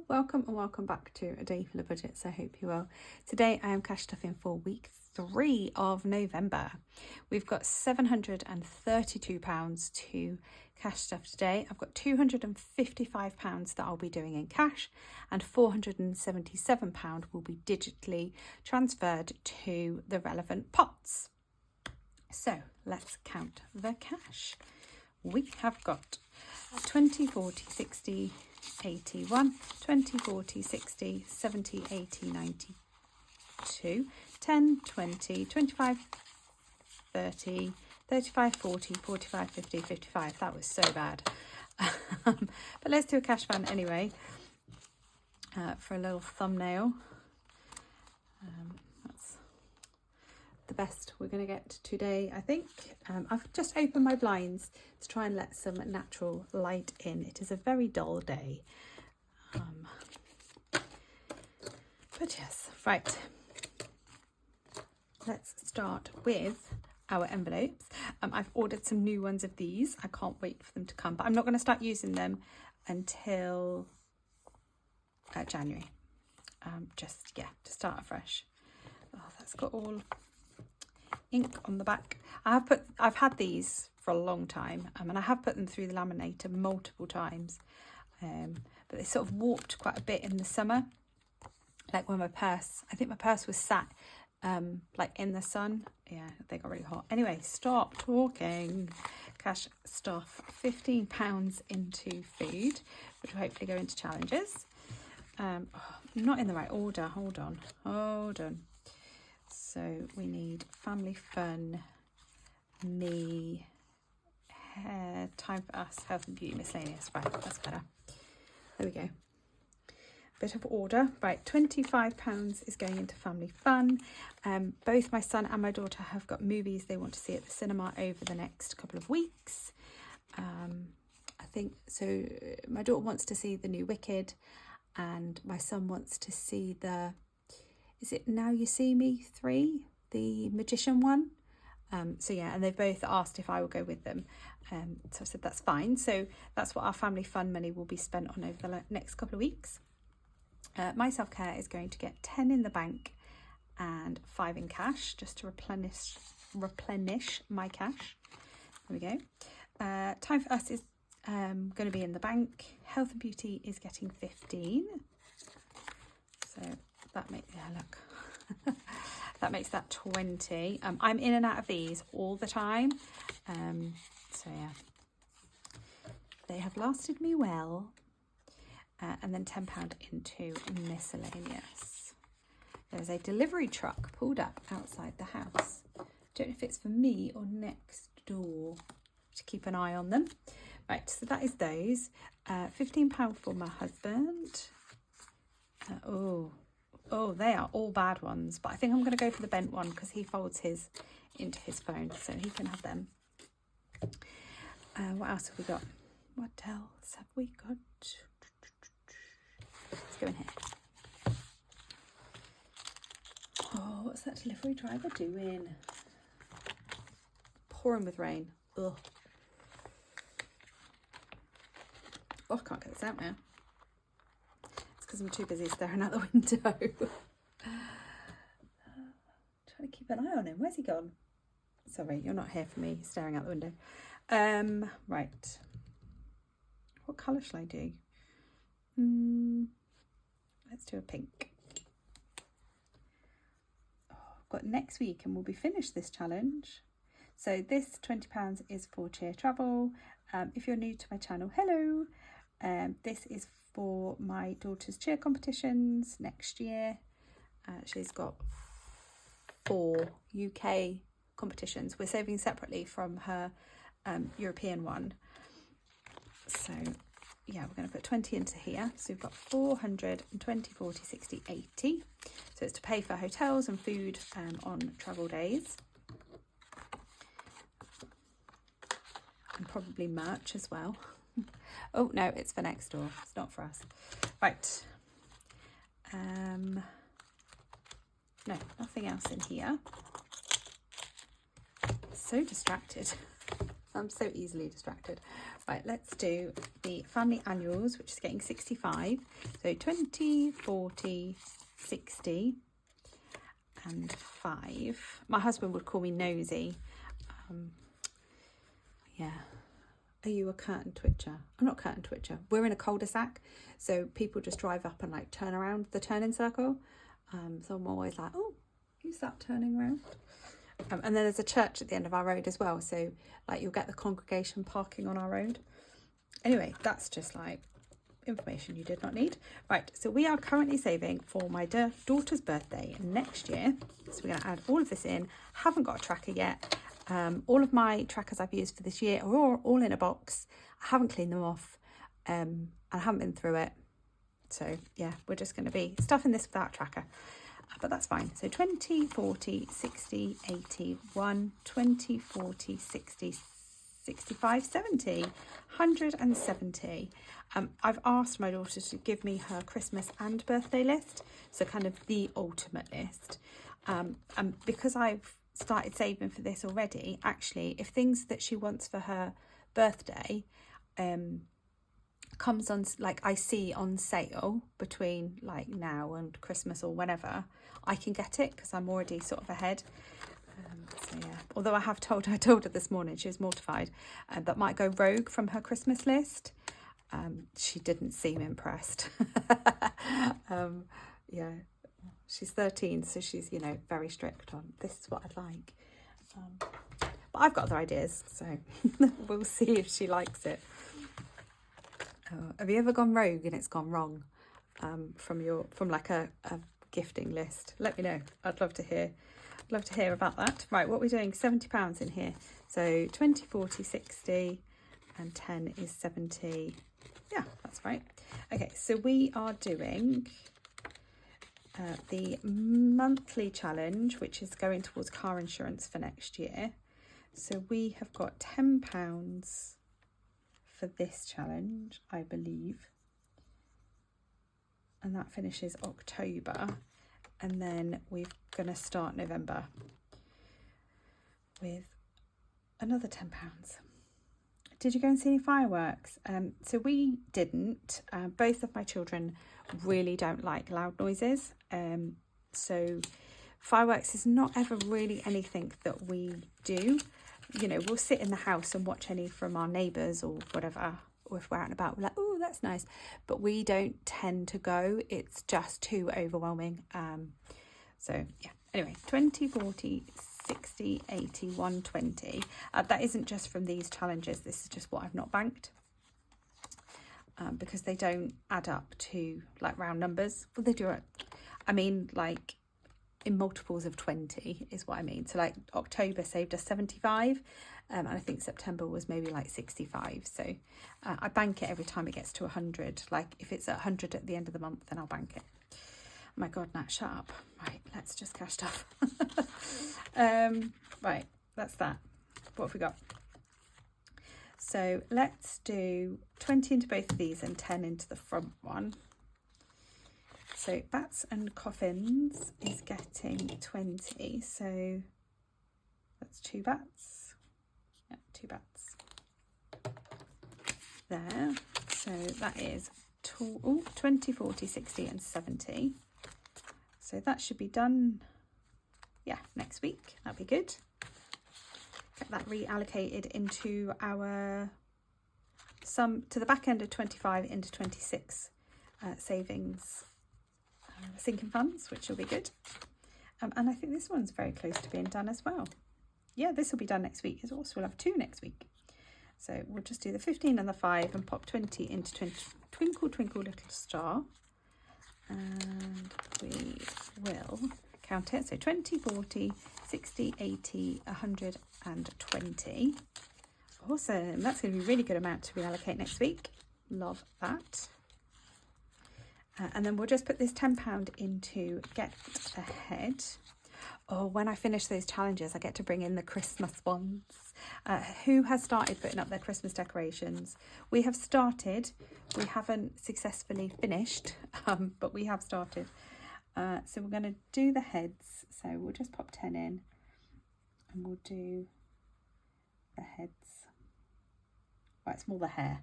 welcome and welcome back to A Day Full of Budgets. I hope you're well. Today I am cash stuffing for week 3 of November. We've got £732 to cash stuff today. I've got £255 that I'll be doing in cash and £477 will be digitally transferred to the relevant pots. So let's count the cash. We have got 20, 40, 60, 81, 20, 40, 60, 70, 80, 92, 10, 20, 25, 30, 35, 40, 45, 50, 55. That was so bad. But let's do a cash fund anyway for a little thumbnail. That's the best we're going to get today, I think. I've just opened my blinds to try and let some natural light in. It is a very dull day. But yes, right. Let's start with our envelopes. I've ordered some new ones of these. I can't wait for them to come, but I'm not going to start using them until January. To start afresh. Oh, that's got all ink on the back. I've had these for a long time, and I have put them through the laminator multiple times, but they sort of warped quite a bit in the summer, like when I think my purse was sat like in the sun. Yeah, they got really hot. Anyway, stop talking. Cash stuff £15 into food, which will hopefully go into challenges. Not in the right order. Hold on. So we need family fun, me, hair, time for us, health and beauty, miscellaneous. Right, that's better. There we go. Bit of order. Right, £25 is going into family fun. Both my son and my daughter have got movies they want to see at the cinema over the next couple of weeks. I think so. My daughter wants to see the new Wicked, and my son wants to see is it Now You See Me 3, the magician one? So yeah, and they've both asked if I will go with them. So I said that's fine. So that's what our family fun money will be spent on over the next couple of weeks. My self-care is going to get 10 in the bank and 5 in cash, just to replenish my cash. There we go. Time for us is going to be in the bank. Health and beauty is getting 15. So that makes, look, that makes that 20. I'm in and out of these all the time. So yeah, they have lasted me well. And then £10 into miscellaneous. There's a delivery truck pulled up outside the house. Don't know if it's for me or next door. To keep an eye on them. Right, so that is those. £15 for my husband. Oh, they are all bad ones, but I think I'm going to go for the bent one because he folds his into his phone, so he can have them. What else have we got? What else have we got? Let's go in here. Oh, what's that delivery driver doing? Pouring with rain. Ugh. Oh, I can't get this out now. It's because I'm too busy staring out the window. Trying to keep an eye on him. Where's he gone? Sorry, you're not here for me staring out the window. Right. What colour shall I do? Let's do a pink. Oh, I've got next week and we'll be finished this challenge. So this £20 is for cheer travel. If you're new to my channel, hello. This is for my daughter's cheer competitions next year. She's got 4 UK competitions. We're saving separately from her European one. So yeah, we're going to put 20 into here. So we've got 400, 20, 40, 60, 80. So it's to pay for hotels and food on travel days. And probably merch as well. Oh, no, it's for next door. It's not for us. Right. No, nothing else in here. So distracted. I'm so easily distracted. Right, let's do the family annuals, which is getting 65. So 20, 40, 60 and 5. My husband would call me nosy. Yeah. Are you a curtain twitcher? I'm not a curtain twitcher. We're in a cul-de-sac, so people just drive up and like turn around the turning circle. So I'm always like, oh, who's that turning around? And then there's a church at the end of our road as well, so like you'll get the congregation parking on our road. Anyway, that's just like information you did not need. Right, so we are currently saving for my daughter's birthday next year. So we're going to add all of this in. Haven't got a tracker yet. All of my trackers I've used for this year are all in a box. I haven't cleaned them off. And I haven't been through it. So yeah, we're just going to be stuffing this without a tracker. But that's fine. So 20, 40, 60, 80, 1, 20, 40, 60, 65, 70, 170. I've asked my daughter to give me her Christmas and birthday list. So kind of the ultimate list. And because I've started saving for this already, actually, if things that she wants for her birthday comes on, like I see on sale between like now and Christmas or whenever, I can get it because I'm already sort of ahead. So yeah, although I told her this morning, she was mortified, that might go rogue from her Christmas list. She didn't seem impressed. Yeah, she's 13, so she's, you know, very strict on this is what I'd like. But I've got other ideas, so we'll see if she likes it. Have you ever gone rogue and it's gone wrong from like a gifting list? Let me know. I'd love to hear about that. Right, what we're doing, £70 in here. So 20, 40, 60 and 10 is 70. Yeah, that's right. Okay, so we are doing the monthly challenge, which is going towards car insurance for next year. So we have got £10 for this challenge, I believe, and that finishes October, and then we're going to start November with another £10. Did you go and see any fireworks? So we didn't. Both of my children really don't like loud noises, so fireworks is not ever really anything that we do. You know, we'll sit in the house and watch any from our neighbours or whatever, or if we're out and about, we're like, oh, that's nice. But we don't tend to go. It's just too overwhelming. So, yeah. Anyway, 20, 40, 60, 80, 120. That isn't just from these challenges. This is just what I've not banked. Because they don't add up to, like, round numbers. Well, they do it. I mean, like, in multiples of 20 is what I mean. So like October saved us 75, and I think September was maybe like 65. So I bank it every time it gets to 100. Like if it's at 100 at the end of the month, then I'll bank it. Oh my God, Nat, shut up. Right, let's just cash stuff. Right, that's that. What have we got? So let's do 20 into both of these and 10 into the front one. So bats and coffins is getting 20. So that's 2 bats. Yeah, 2 bats. There. So that is 20, 40, 60 and 70. So that should be done, yeah, next week. That'd be good. Get that reallocated into our to the back end of 25 into 26 savings sinking funds, which will be good. And I think this one's very close to being done as well. Yeah, this will be done next week as well, so we'll have 2 next week. So we'll just do the 15 and the 5 and pop 20 into 20. Twinkle, twinkle, little star. And we will count it. So 20, 40, 60, 80, 120. Awesome. That's going to be a really good amount to reallocate next week. Love that. And then we'll just put this £10 into Get Ahead. Oh, when I finish those challenges, I get to bring in the Christmas ones. Who has started putting up their Christmas decorations? We have started. We haven't successfully finished, but we have started. So we're going to do the heads. So we'll just pop 10 in and we'll do the heads. Right, it's more the hair.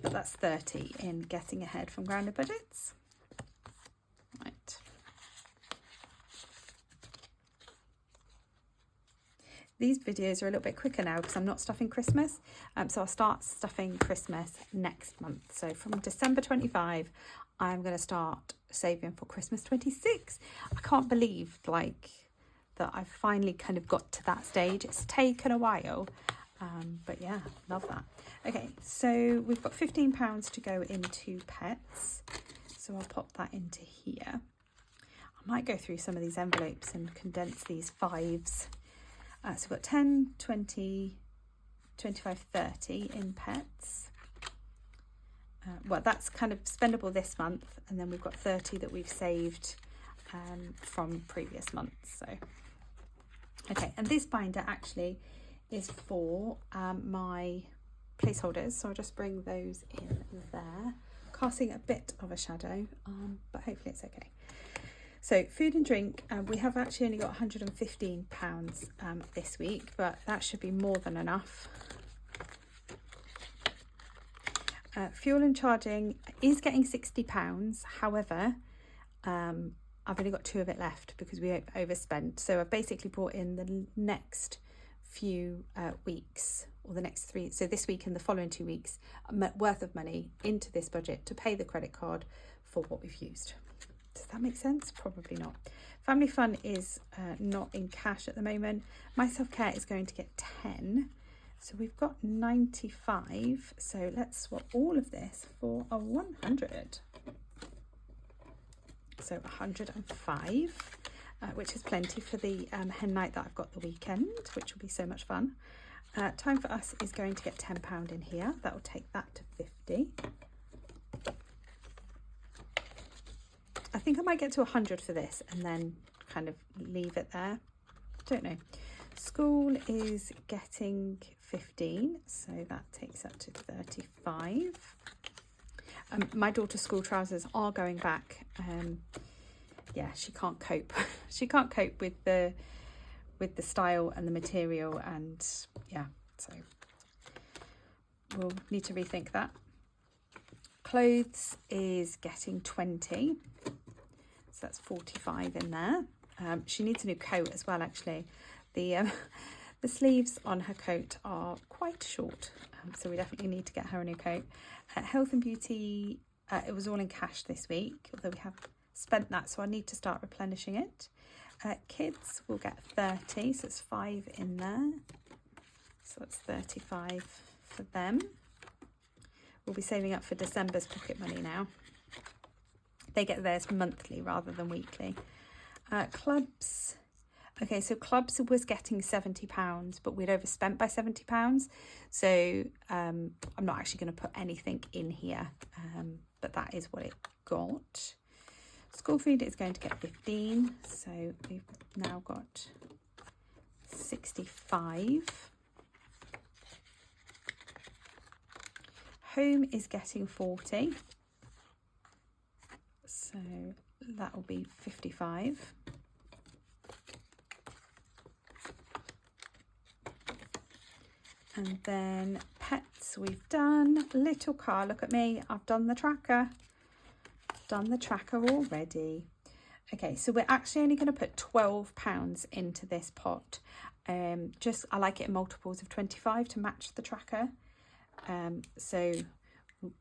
But that's 30 in getting ahead from grounded budgets. Right. These videos are a little bit quicker now because I'm not stuffing Christmas. So I'll start stuffing Christmas next month. So from December 25, I'm going to start saving for Christmas 26. I can't believe that I've finally kind of got to that stage. It's taken a while, but yeah, love that. Okay, so we've got £15 to go into pets. So I'll pop that into here. I might go through some of these envelopes and condense these fives. So we've got 10, 20, 25, 30 in pets. Well, that's kind of spendable this month. And then we've got 30 that we've saved from previous months. So, okay, and this binder actually is for my placeholders. So I'll just bring those in there, casting a bit of a shadow, but hopefully it's okay. So food and drink, we have actually only got £115 this week, but that should be more than enough. Fuel and charging is getting £60. However, I've only got 2 of it left because we overspent. So I've basically brought in the next few weeks, or the next 3, so this week and the following 2 weeks worth of money into this budget to pay the credit card for what we've used. Does that make sense? Probably not. Family fun is not in cash at the moment. My self-care is going to get 10. So we've got 95. So let's swap all of this for a 100. So 105, which is plenty for the hen night that I've got the weekend, which will be so much fun. Time for us is going to get £10 in here. That will take that to 50. I think I might get to 100 for this and then kind of leave it there. Don't know. School is getting 15, so that takes up to 35. My daughter's school trousers are going back. Yeah, she can't cope. She can't cope with the style and the material, and yeah, so we'll need to rethink that. Clothes is getting 20, so that's 45 in there. She needs a new coat as well, actually. The sleeves on her coat are quite short, so we definitely need to get her a new coat. Health and beauty, it was all in cash this week, although we have spent that, so I need to start replenishing it. Kids will get 30, so it's 5 in there, so that's 35 for them. We'll be saving up for December's pocket money now. They get theirs monthly rather than weekly. Clubs. Okay, so clubs was getting £70, but we'd overspent by £70. So I'm not actually going to put anything in here, but that is what it got. School food is going to get 15, so we've now got 65. Home is getting 40, so that will be 55. And then pets we've done. Little car, look at me, I've done the tracker. Done the tracker already. Okay, so we're actually only going to put £12 into this pot. I like it in multiples of 25 to match the tracker. So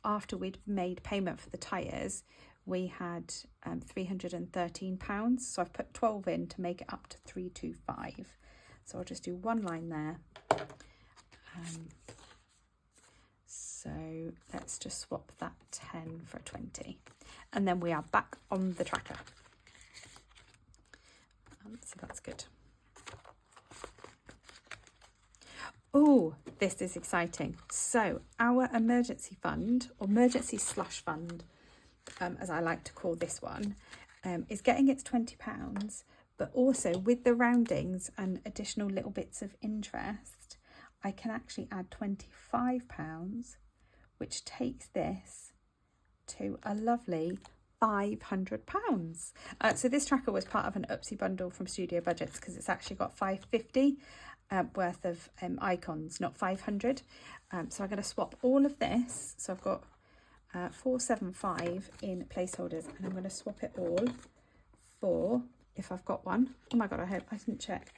after we'd made payment for the tyres, we had £313. So I've put 12 in to make it up to 325. So I'll just do one line there. So let's just swap that 10 for 20. And then we are back on the tracker. So that's good. Oh, this is exciting. So our emergency fund, or emergency slush fund, as I like to call this one, is getting its £20, but also with the roundings and additional little bits of interest, I can actually add £25, which takes this to a lovely £500. So this tracker was part of an Upsy bundle from Studio Budgets because it's actually got 550 worth of icons, not 500. So I'm going to swap all of this. So I've got 475 in placeholders, and I'm going to swap it all for, if I've got one. Oh my god, I hope I didn't check.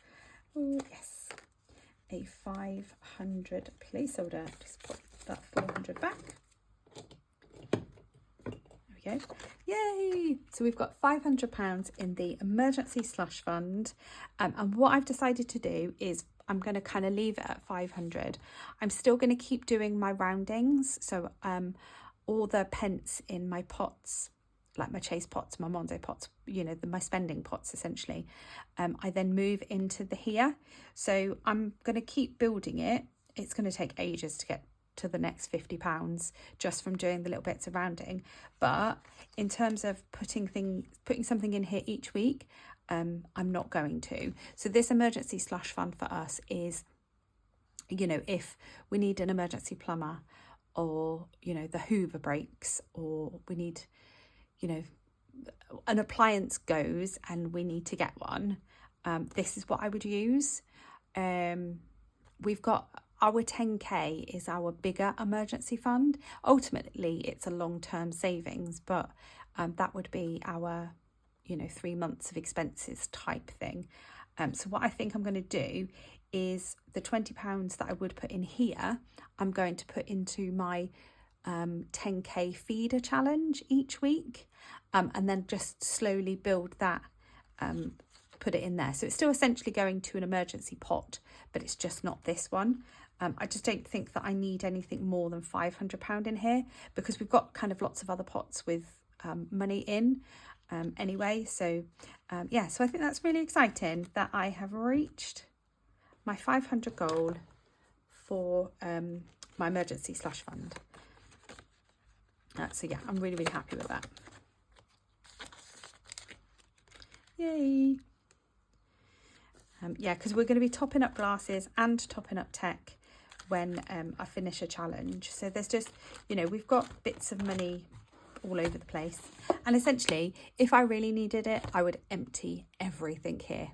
Oh yes, a 500 placeholder. Just put that 400 back. There we go. Yay! So we've got £500 in the emergency slush fund, and what I've decided to do is I'm going to kind of leave it at 500. I'm still going to keep doing my roundings, so all the pence in my pots, like my chase pots, my Monzo pots, you know, my spending pots essentially, I then move into the here. So I'm going to keep building it. It's going to take ages to get to the next £50 just from doing the little bits of rounding. But in terms of putting something in here each week, I'm not going to. So this emergency slush fund for us is, you know, if we need an emergency plumber, or, you know, the Hoover breaks, or we need, you know, an appliance goes and we need to get one, this is what I would use. We've got our 10k is our bigger emergency fund. Ultimately it's a long-term savings, but that would be our, you know, 3 months of expenses type thing. So what I think I'm going to do is the £20 that I would put in here, I'm going to put into my 10k feeder challenge each week, and then just slowly build that, put it in there. So it's still essentially going to an emergency pot, but it's just not this one. I just don't think that I need anything more than £500 in here, because we've got kind of lots of other pots with money in anyway. So yeah, so I think that's really exciting that I have reached my 500 goal for my emergency slush fund. So yeah, I'm really, really happy with that. Yay. Yeah, because we're going to be topping up glasses and topping up tech when I finish a challenge. So there's just, you know, we've got bits of money all over the place. And essentially, if I really needed it, I would empty everything here.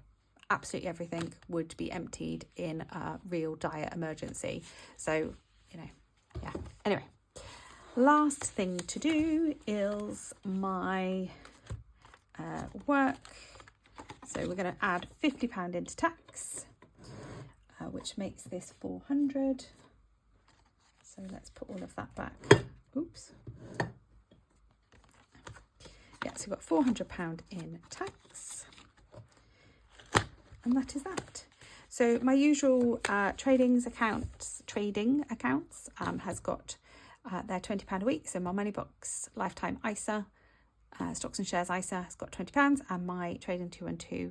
Absolutely everything would be emptied in a real dire emergency. So, you know, yeah. Anyway, last thing to do is my work. So we're going to add £50 into tax, which makes this 400. So let's put all of that back. Oops. Yeah, so we've got £400 in tax. And that is that. So my usual trading accounts has got their £20 a week. So my money box lifetime ISA, stocks and shares ISA has got £20, and my trading 212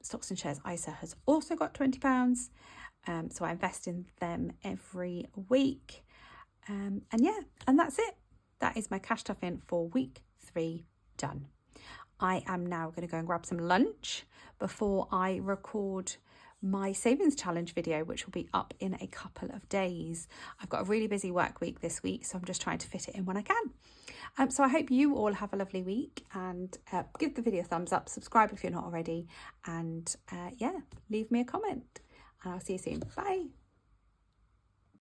stocks and shares ISA has also got £20. So I invest in them every week. And yeah, and that's it. That is my cash stuff in for week 3 done. I am now going to go and grab some lunch before I record my savings challenge video, which will be up in a couple of days. I've got a really busy work week this week, so I'm just trying to fit it in when I can. So I hope you all have a lovely week, and give the video a thumbs up, subscribe if you're not already, and yeah, leave me a comment, and I'll see you soon. Bye.